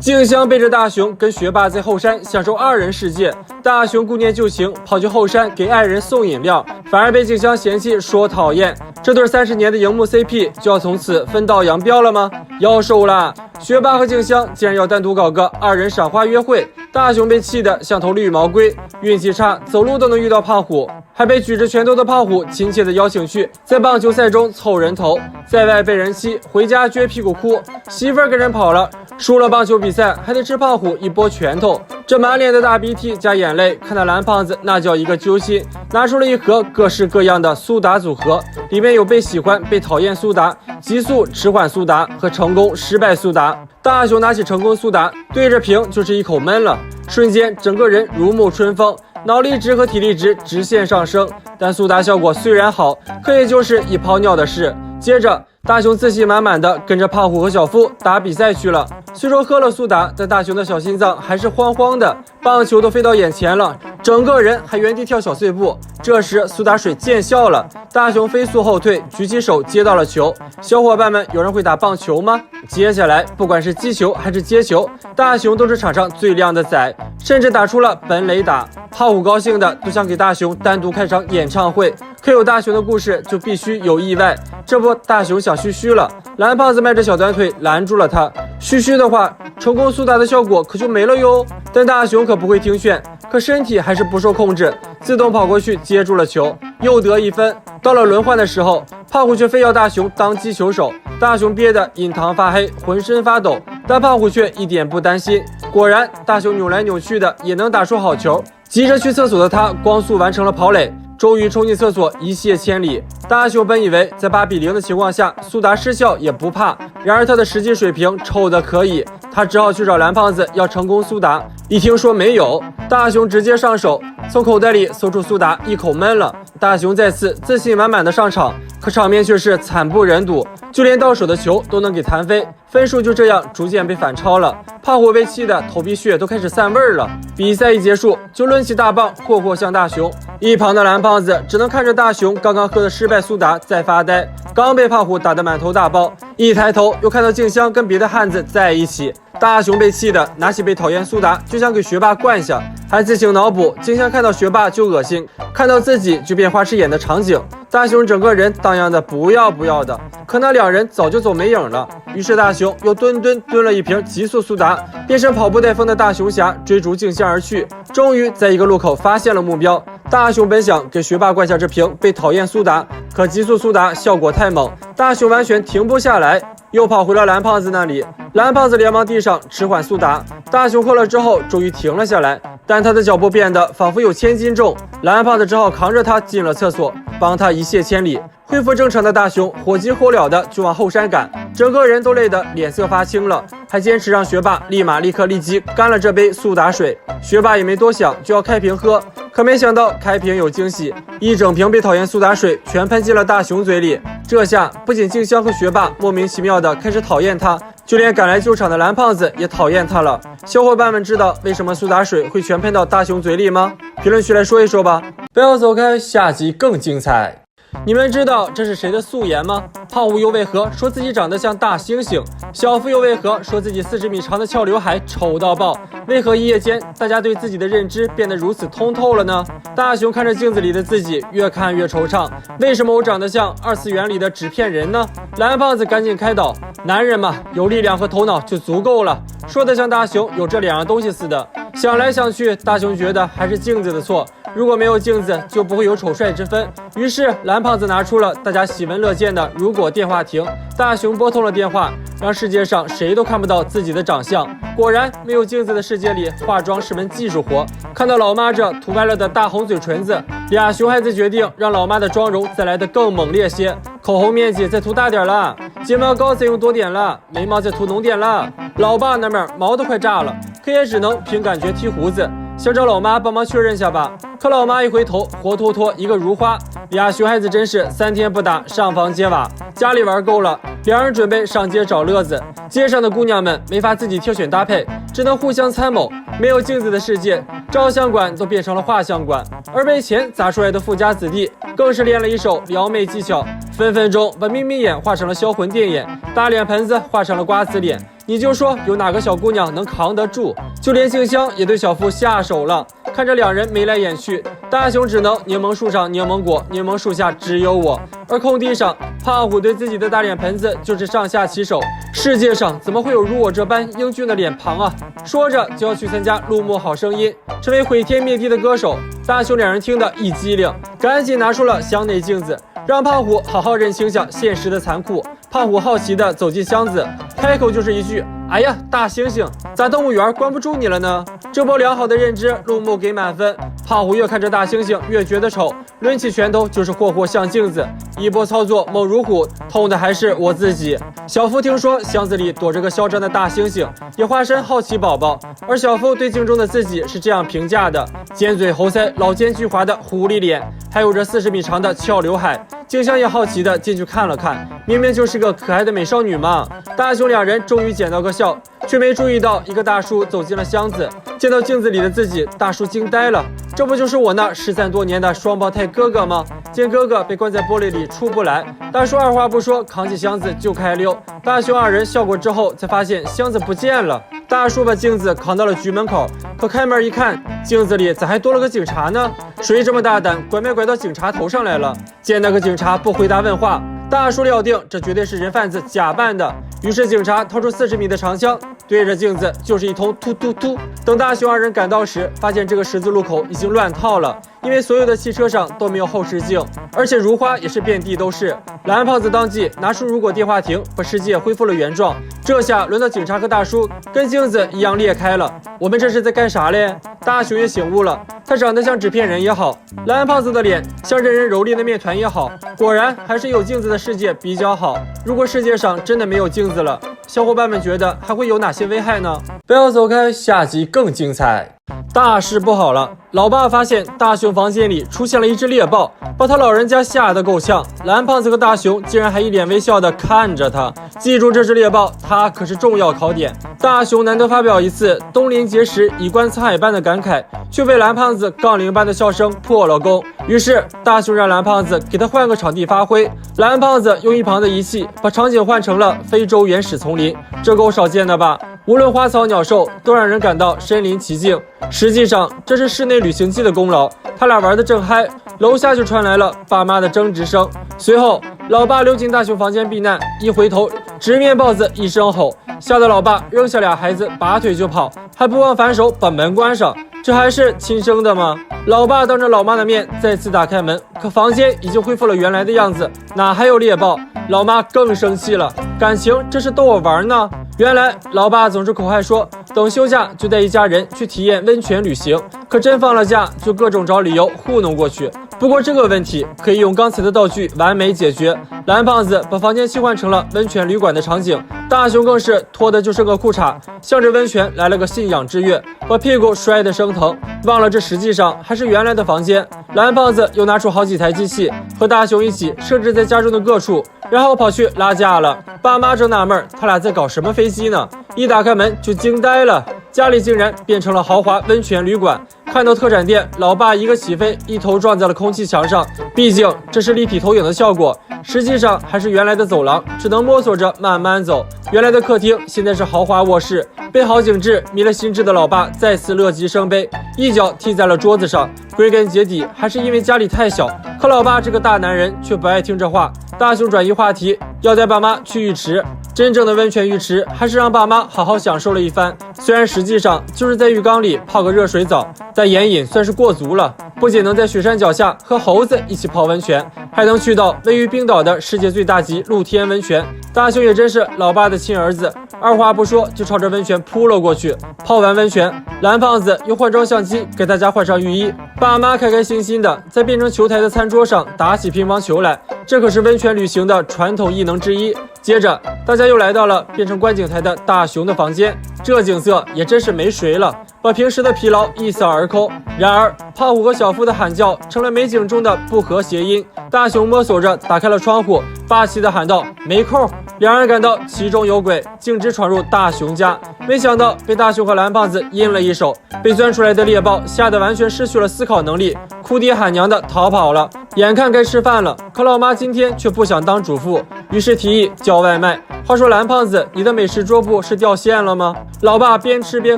静香背着大雄跟学霸在后山享受二人世界，大雄顾念旧情，跑去后山给爱人送饮料，反而被静香嫌弃说讨厌。这对30年的荧幕 CP 就要从此分道扬镳了吗？要收啦！学霸和静香竟然要单独搞个二人赏花约会，大雄被气得像头绿毛龟，运气差，走路都能遇到胖虎，还被举着拳头的胖虎亲切地邀请去在棒球赛中凑人头，在外被人欺，回家撅屁股哭，媳妇儿跟人跑了，输了棒球比赛还得吃胖虎一波拳头，这满脸的大鼻涕加眼泪，看到蓝胖子那叫一个揪心，拿出了一盒各式各样的苏打组合，里面有被喜欢被讨厌苏打、急速迟缓苏打和成功失败苏打。大雄拿起成功苏打，对着瓶就是一口闷了，瞬间整个人如沐春风，脑力值和体力值直线上升，但苏打效果虽然好，可也就是一泡尿的事。接着大雄自信满满的跟着胖虎和小夫打比赛去了，虽说喝了苏打，但大雄的小心脏还是慌慌的，棒球都飞到眼前了，整个人还原地跳小碎步。这时苏打水见效了，大雄飞速后退，举起手接到了球。小伙伴们，有人会打棒球吗？接下来不管是击球还是接球，大雄都是场上最靓的仔，甚至打出了本垒打。胖虎高兴的都想给大雄单独开场演唱会，可有大雄的故事就必须有意外。这不，大雄想嘘了，蓝胖子迈着小短腿拦住了他。嘘的话，成功苏打的效果可就没了哟。但大雄可不会听劝，可身体还是不受控制，自动跑过去接住了球，又得1分。到了轮换的时候，胖虎却非要大雄当击球手，大雄憋得印堂发黑，浑身发抖，但胖虎却一点不担心。果然，大雄扭来扭去的也能打出好球。急着去厕所的他光速完成了跑垒，终于冲进厕所一泻千里。大雄本以为在8-0的情况下苏打失效也不怕，然而他的实际水平臭得可以，他只好去找蓝胖子要成功苏打。一听说没有，大雄直接上手，从口袋里搜出苏打，一口闷了。大雄再次自信满满的上场，可场面却是惨不忍睹，就连到手的球都能给弹飞，分数就这样逐渐被反超了。胖虎被气得头皮屑都开始散味儿了。比赛一结束，就抡起大棒霍向大雄，一旁的蓝胖子只能看着大雄刚刚喝的失败苏打在发呆，刚被胖虎打得满头大包，一抬头又看到静香跟别的汉子在一起。大雄被气的拿起被讨厌苏打就想给学霸灌下，还自行脑补静香看到学霸就恶心，看到自己就变花痴眼的场景。大雄整个人荡漾的不要的，可那两人早就走没影了。于是大雄又蹲了一瓶急速苏打，变身跑步带风的大雄侠追逐静香而去，终于在一个路口发现了目标。大雄本想给学霸灌下这瓶被讨厌苏打，可急速苏打效果太猛，大雄完全停不下来，又跑回了蓝胖子那里。蓝胖子连忙递上迟缓苏打，大雄喝了之后终于停了下来，但他的脚步变得仿佛有1000斤重，蓝胖子只好扛着他进了厕所，帮他一泻千里。恢复正常的大雄火急火燎的就往后山赶，整个人都累得脸色发青了，还坚持让学霸立即干了这杯苏打水。学霸也没多想，就要开瓶喝，可没想到开瓶有惊喜，一整瓶被讨厌苏打水全喷进了大雄嘴里。这下不仅静香和学霸莫名其妙的开始讨厌他，就连赶来救场的蓝胖子也讨厌他了。小伙伴们知道为什么苏打水会全喷到大雄嘴里吗？评论区来说一说吧。不要走开，下集更精彩。你们知道这是谁的素颜吗？胖虎又为何说自己长得像大猩猩？小夫又为何说自己40米长的翘刘海丑到爆？为何一夜间大家对自己的认知变得如此通透了呢？大雄看着镜子里的自己，越看越惆怅。为什么我长得像2次元里的纸片人呢？蓝胖子赶紧开导：男人嘛，有力量和头脑就足够了。说得像大雄有这2样东西似的。想来想去，大雄觉得还是镜子的错。如果没有镜子，就不会有丑帅之分。于是蓝胖子拿出了大家喜闻乐见的如果电话亭，大雄拨通了电话，让世界上谁都看不到自己的长相。果然，没有镜子的世界里，化妆是门技术活。看到老妈这涂白了的大红嘴唇子，俩熊孩子决定让老妈的妆容再来得更猛烈些，口红面积再涂大点了，睫毛膏再用多点了，眉毛再涂浓点了。老爸那边毛都快炸了，可也只能凭感觉剃胡子。想找老妈帮忙确认下吧，可老妈一回头，活脱脱一个如花。俩熊孩子真是3天不打上房揭瓦，家里玩够了，两人准备上街找乐子。街上的姑娘们没法自己挑选搭配，只能互相参谋。没有镜子的世界，照相馆都变成了画像馆，而被钱砸出来的富家子弟更是练了一手撩妹技巧，分分钟把眯眯眼画成了销魂电眼，大脸盆子画成了瓜子脸，你就说有哪个小姑娘能扛得住？就连静香也对小夫下手了。看着两人眉来眼去，大雄只能柠檬树上柠檬果，柠檬树下只有我。而空地上，胖虎对自己的大脸盆子就是上下其手。世界上怎么会有如我这般英俊的脸庞啊？说着就要去参加录幕好声音，成为毁天灭地的歌手。大雄两人听得一激灵，赶紧拿出了箱内镜子，让胖虎好好认清下现实的残酷。胖虎好奇地走进箱子，开口就是一句：“哎呀，大猩猩，咋动物园关不住你了呢？”这波良好的认知，陆木给满分。胖虎越看着大猩猩越觉得丑，抡起拳头就是霍霍像镜子，一波操作猛如虎，痛的还是我自己。小夫听说箱子里躲着个嚣张的大猩猩，也化身好奇宝宝。而小夫对镜中的自己是这样评价的：尖嘴猴腮，老奸巨猾的狐狸脸，还有着40米长的翘刘海。静香也好奇的进去看了看，明明就是个可爱的美少女嘛。大雄两人终于捡到个笑，却没注意到一个大叔走进了箱子。见到镜子里的自己，大叔惊呆了，这不就是我那失散多年的双胞胎哥哥吗？见哥哥被关在玻璃里出不来，大叔二话不说扛起箱子就开溜。大雄二人笑过之后，才发现箱子不见了。大叔把镜子扛到了局门口，可开门一看，镜子里咋还多了个警察呢？谁这么大胆，拐卖拐到警察头上来了？见那个警察不回答问话，大叔料定这绝对是人贩子假扮的。于是警察掏出40米的长枪，对着镜子就是一通突突突。等大雄二人赶到时，发现这个十字路口已经乱套了，因为所有的汽车上都没有后视镜，而且如花也是遍地都是。蓝胖子当即拿出如果电话亭，把世界恢复了原状。这下轮到警察和大叔跟镜子一样裂开了。我们这是在干啥嘞？大雄也醒悟了，他长得像纸片人也好，蓝胖子的脸像任人蹂躏的面团也好，果然还是有镜子的世界比较好。如果世界上真的没有镜子了，小伙伴们觉得还会有哪些危害呢？不要走开，下集更精彩。大事不好了！老爸发现大雄房间里出现了一只猎豹，把他老人家吓得够呛。蓝胖子和大雄竟然还一脸微笑地看着他。记住这只猎豹，它可是重要考点。大雄难得发表一次东临碣石，以观沧海般的感慨，却被蓝胖子杠铃般的笑声破了功。于是大雄让蓝胖子给他换个场地发挥。蓝胖子用一旁的仪器把场景换成了非洲原始丛林，这够少见的吧？无论花草鸟兽，都让人感到身临其境。实际上，这是室内旅行记的功劳。他俩玩得正嗨，楼下就传来了爸妈的争执声。随后，老爸溜进大雄房间避难，一回头，直面豹子一声吼，吓得老爸扔下俩孩子，拔腿就跑，还不忘反手把门关上。这还是亲生的吗？老爸当着老妈的面再次打开门，可房间已经恢复了原来的样子，哪还有猎豹？老妈更生气了，感情这是逗我玩呢？原来老爸总是口嗨说等休假就带一家人去体验温泉旅行，可真放了假就各种找理由糊弄过去。不过这个问题可以用刚才的道具完美解决。蓝胖子把房间切换成了温泉旅馆的场景，大雄更是脱的就剩个裤衩，向着温泉来了个信仰之跃，把屁股摔得生疼，忘了这实际上还是原来的房间。蓝胖子又拿出好几台机器和大雄一起设置在家中的各处，然后跑去拉架了。爸妈正纳闷他俩在搞什么飞机呢，一打开门就惊呆了，家里竟然变成了豪华温泉旅馆。看到特展店，老爸一个起飞，一头撞在了空气墙上。毕竟这是立体投影的效果，实际上还是原来的走廊，只能摸索着慢慢走。原来的客厅现在是豪华卧室，被好景致迷了心智的老爸再次乐极生悲，一脚踢在了桌子上。归根结底还是因为家里太小，可老爸这个大男人却不爱听这话。大雄转移话题，要带爸妈去浴池。真正的温泉浴池还是让爸妈好好享受了一番，虽然实际上就是在浴缸里泡个热水澡，但眼瘾算是过足了。不仅能在雪山脚下和猴子一起泡温泉，还能去到位于冰岛的世界最大级露天温泉。大雄也真是老爸的亲儿子，二话不说就朝着温泉扑了过去。泡完温泉，蓝胖子又换装相机给大家换上浴衣，爸妈开开心心的在变成球台的餐桌上打起乒乓球来，这可是温泉旅行的传统艺能之一。接着大家又来到了变成观景台的大雄的房间，这景色也真是没谁了，把平时的疲劳一扫而空。然而胖虎和小夫的喊叫成了美景中的不和谐音。大雄摸索着打开了窗户，霸气的喊道：没扣，两人感到其中有鬼，径直闯入大雄家，没想到被大雄和蓝胖子阴了一手，被钻出来的猎豹吓得完全失去了思考能力，哭爹喊娘的逃跑了。眼看该吃饭了，可老妈今天却不想当主妇，于是提议叫外卖。话说蓝胖子，你的美食桌布是掉线了吗？老爸边吃边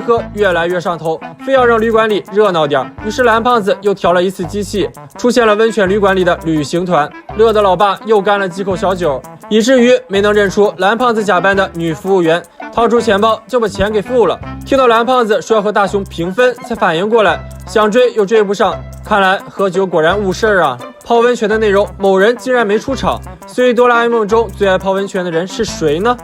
喝，越来越上头，非要让旅馆里热闹点。于是蓝胖子又调了一次机器，出现了温泉旅馆里的旅行团，乐得老爸又干了几口小酒，以至于没能认出蓝胖子假扮的女服务员，掏出钱包就把钱给付了。听到蓝胖子说要和大雄平分，才反应过来，想追又追不上，看来喝酒果然误事儿啊。泡温泉的内容，某人竟然没出场，所以哆啦 A 梦中最爱泡温泉的人是谁呢？